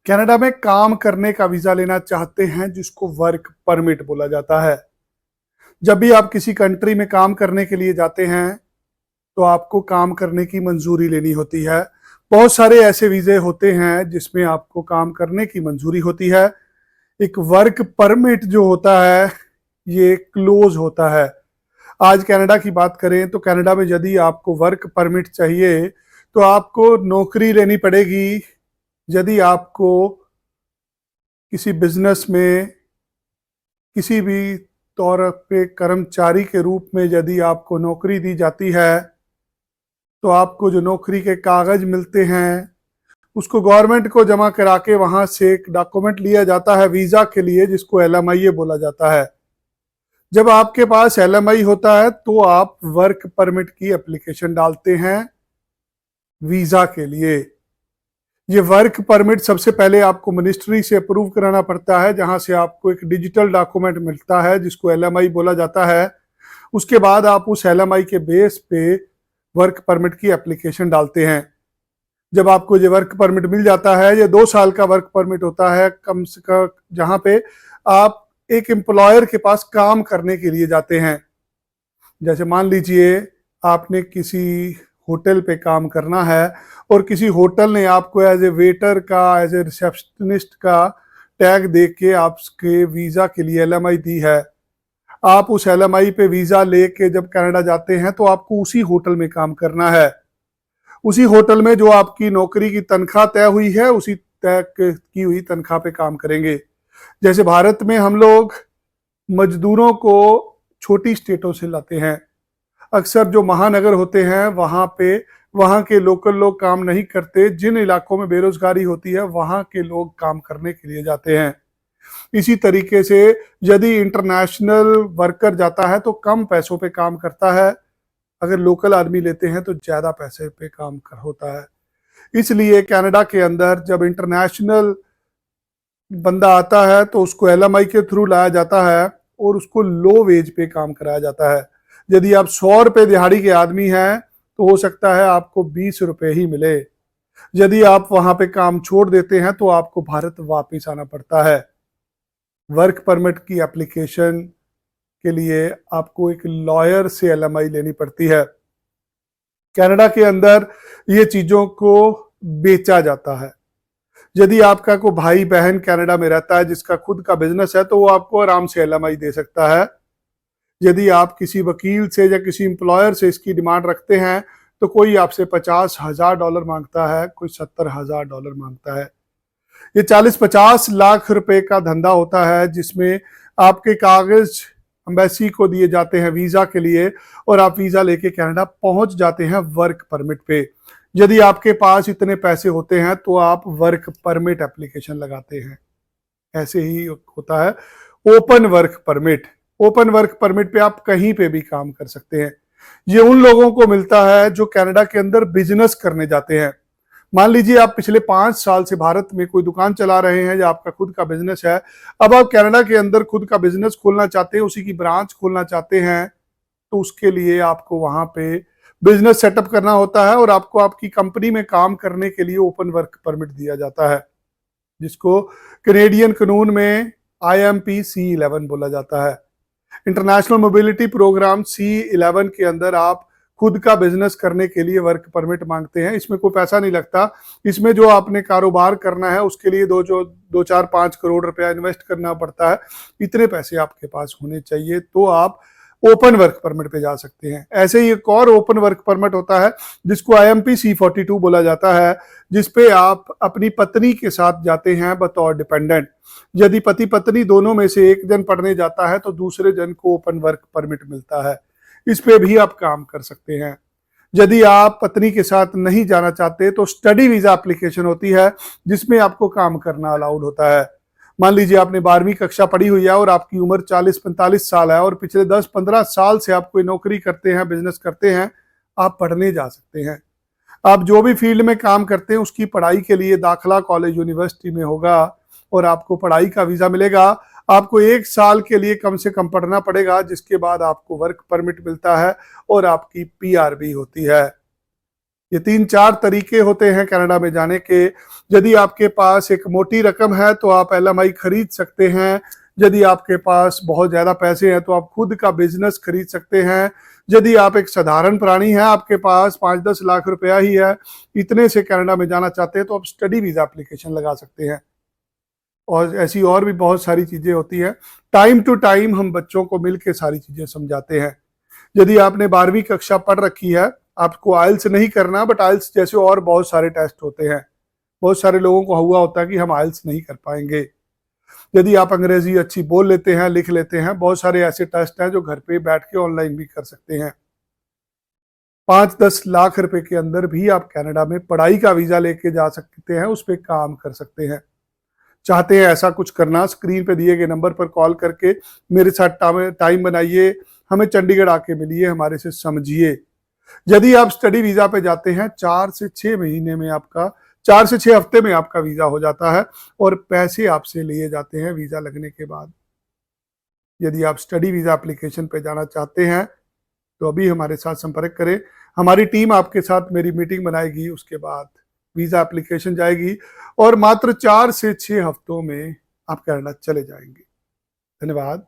Canada में काम करने का वीजा लेना चाहते हैं जिसको वर्क परमिट बोला जाता है। जब भी आप किसी कंट्री में काम करने के लिए जाते हैं तो आपको काम करने की मंजूरी लेनी होती है। बहुत सारे ऐसे वीजे होते हैं जिसमें आपको काम करने की मंजूरी होती है। एक वर्क परमिट जो होता है ये क्लोज होता है। आज कनाडा की बात करें तो कनाडा में यदि आपको वर्क परमिट चाहिए तो आपको नौकरी लेनी पड़ेगी। यदि आपको किसी बिजनेस में किसी भी तौर पे कर्मचारी के रूप में यदि आपको नौकरी दी जाती है तो आपको जो नौकरी के कागज मिलते हैं उसको गवर्नमेंट को जमा करा के वहां से एक डॉक्यूमेंट लिया जाता है वीजा के लिए, जिसको एलएमआई बोला जाता है। जब आपके पास एलएमआई होता है तो आप वर्क परमिट की एप्लीकेशन डालते हैं वीजा के लिए। ये वर्क परमिट सबसे पहले आपको मिनिस्ट्री से अप्रूव कराना पड़ता है, जहां से आपको एक डिजिटल डॉक्यूमेंट मिलता है जिसको एलएमआई बोला जाता है। उसके बाद आप उस एलएमआई के बेस पे वर्क परमिट की एप्लीकेशन डालते हैं। जब आपको ये वर्क परमिट मिल जाता है, ये 2 साल का वर्क परमिट होता है कम से कम, जहां पे आप एक एम्प्लॉयर के पास काम करने के लिए जाते हैं। जैसे मान लीजिए आपने किसी होटल पे काम करना है और किसी होटल ने आपको एज ए वेटर का, एज ए रिसेप्शनिस्ट का टैग दे के आपके वीज़ा के लिए एलएमआई दी है। आप उस एलएमआई पे वीज़ा लेके जब कनाडा जाते हैं तो आपको उसी होटल में काम करना है। उसी होटल में जो आपकी नौकरी की तनख्वाह तय हुई है उसी तय की हुई तनख्वाह पे काम करेंगे। जैसे भारत में हम लोग मजदूरों को छोटी स्टेटों से लाते हैं। अक्सर जो महानगर होते हैं वहां पे वहां के लोकल लोग काम नहीं करते। जिन इलाकों में बेरोजगारी होती है वहां के लोग काम करने के लिए जाते हैं। इसी तरीके से यदि इंटरनेशनल वर्कर जाता है तो कम पैसों पे काम करता है, अगर लोकल आदमी लेते हैं तो ज्यादा पैसे पे काम कर होता है। इसलिए कनाडा के अंदर जब इंटरनेशनल बंदा आता है तो उसको एलएमआई के थ्रू लाया जाता है और उसको लो वेज पे काम कराया जाता है। यदि आप 100 रुपये दिहाड़ी के आदमी हैं तो हो सकता है आपको 20 रुपये ही मिले। यदि आप वहां पे काम छोड़ देते हैं तो आपको भारत वापस आना पड़ता है। वर्क परमिट की एप्लीकेशन के लिए आपको एक लॉयर से एलएमआई लेनी पड़ती है। कनाडा के अंदर ये चीजों को बेचा जाता है। यदि आपका कोई भाई बहन कनाडा में रहता है जिसका खुद का बिजनेस है तो वो आपको आराम से एलएमआई दे सकता है। यदि आप किसी वकील से या किसी एम्प्लॉयर से इसकी डिमांड रखते हैं तो कोई आपसे $50,000 मांगता है, कोई $70,000 मांगता है। ये 40-50 लाख रुपए का धंधा होता है जिसमें आपके कागज एम्बेसी को दिए जाते हैं वीजा के लिए और आप वीजा लेके कनाडा पहुंच जाते हैं वर्क परमिट पे। यदि आपके पास इतने पैसे होते हैं तो आप वर्क परमिट एप्लीकेशन लगाते हैं। ऐसे ही होता है open work permit. Open work permit पे आप कहीं पे भी काम कर सकते हैं। ये उन लोगों को मिलता है जो कनाडा के अंदर बिजनेस करने जाते हैं। मान लीजिए आप पिछले 5 साल से भारत में कोई दुकान चला रहे हैं या आपका खुद का बिजनेस है। अब आप कनाडा के अंदर खुद का बिजनेस खोलना चाहते हैं, उसी की ब्रांच खोलना चाहते हैं, तो उसके लिए आपको वहां पे बिजनेस सेटअप करना होता है और आपको आपकी कंपनी में काम करने के लिए ओपन वर्क परमिट दिया जाता है, जिसको कनेडियन कानून में IMP C11 बोला जाता है। इंटरनेशनल मोबिलिटी प्रोग्राम C11 के अंदर आप खुद का बिजनेस करने के लिए वर्क परमिट मांगते हैं। इसमें कोई पैसा नहीं लगता। इसमें जो आपने कारोबार करना है उसके लिए 2-4-5 करोड़ रुपया इन्वेस्ट करना पड़ता है। इतने पैसे आपके पास होने चाहिए तो आप ओपन वर्क परमिट पे जा सकते हैं। ऐसे ही एक और ओपन वर्क परमिट होता है जिसको IMP C42 बोला जाता है, जिसपे आप अपनी पत्नी के साथ जाते हैं बतौर डिपेंडेंट। यदि पति पत्नी दोनों में से एक जन पढ़ने जाता है तो दूसरे जन को ओपन वर्क परमिट मिलता है। इस पे भी आप काम कर सकते हैं। यदि आप पत्नी के साथ नहीं जाना चाहते तो स्टडी वीजा एप्लीकेशन होती है जिसमें आपको काम करना अलाउड होता है। मान लीजिए आपने 12वीं कक्षा पढ़ी हुई है और आपकी उम्र 40-45 साल है और पिछले 10-15 साल से आप कोई नौकरी करते हैं, बिजनेस करते हैं, आप पढ़ने जा सकते हैं। आप जो भी फील्ड में काम करते हैं उसकी पढ़ाई के लिए दाखिला कॉलेज यूनिवर्सिटी में होगा और आपको पढ़ाई का वीजा मिलेगा। आपको 1 साल के लिए कम से कम पढ़ना पड़ेगा, जिसके बाद आपको वर्क परमिट मिलता है और आपकी PR भी होती है। ये 3-4 तरीके होते हैं कनाडा में जाने के। यदि आपके पास एक मोटी रकम है तो आप LMI खरीद सकते हैं। यदि आपके पास बहुत ज़्यादा पैसे हैं तो आप खुद का बिजनेस खरीद सकते हैं। यदि आप एक साधारण प्राणी हैं, आपके पास 5-10 लाख रुपया ही है, इतने से कनाडा में जाना चाहते हैं, तो आप स्टडी वीज़ा एप्लीकेशन लगा सकते हैं। और ऐसी और भी बहुत सारी चीज़ें होती हैं। टाइम टू टाइम हम बच्चों को मिल के सारी चीज़ें समझाते हैं। यदि आपने 12वीं कक्षा पढ़ रखी है, आपको आइल्स नहीं करना, बट आइल्स जैसे और बहुत सारे टेस्ट होते हैं। बहुत सारे लोगों को हुआ होता है कि हम आइल्स नहीं कर पाएंगे। यदि आप अंग्रेजी अच्छी बोल लेते हैं, लिख लेते हैं, बहुत सारे ऐसे टेस्ट हैं जो घर पे बैठ के ऑनलाइन भी कर सकते हैं। 5-10 लाख रुपए के अंदर भी आप कनाडा में पढ़ाई का वीज़ा लेके जा सकते हैं, उस पर काम कर सकते हैं। चाहते हैं ऐसा कुछ करना, स्क्रीन पे दिए गए नंबर पर कॉल करके मेरे साथ टाइम बनाइए, हमें चंडीगढ़ आके मिलिए, हमारे से समझिए। यदि आप स्टडी वीज़ा पे जाते हैं, 4 से 6 महीने में आपका 4 से 6 हफ्ते में आपका वीज़ा हो जाता है और पैसे आपसे लिए जाते हैं वीज़ा लगने के बाद। यदि आप स्टडी वीज़ा एप्लीकेशन पे जाना चाहते हैं तो अभी हमारे साथ संपर्क करें। हमारी टीम आपके साथ मेरी मीटिंग बनाएगी, उसके बाद वीज़ा एप्लीकेशन जाएगी और मात्र 4 से 6 हफ्तों में आप कनाडा चले जाएंगे। धन्यवाद।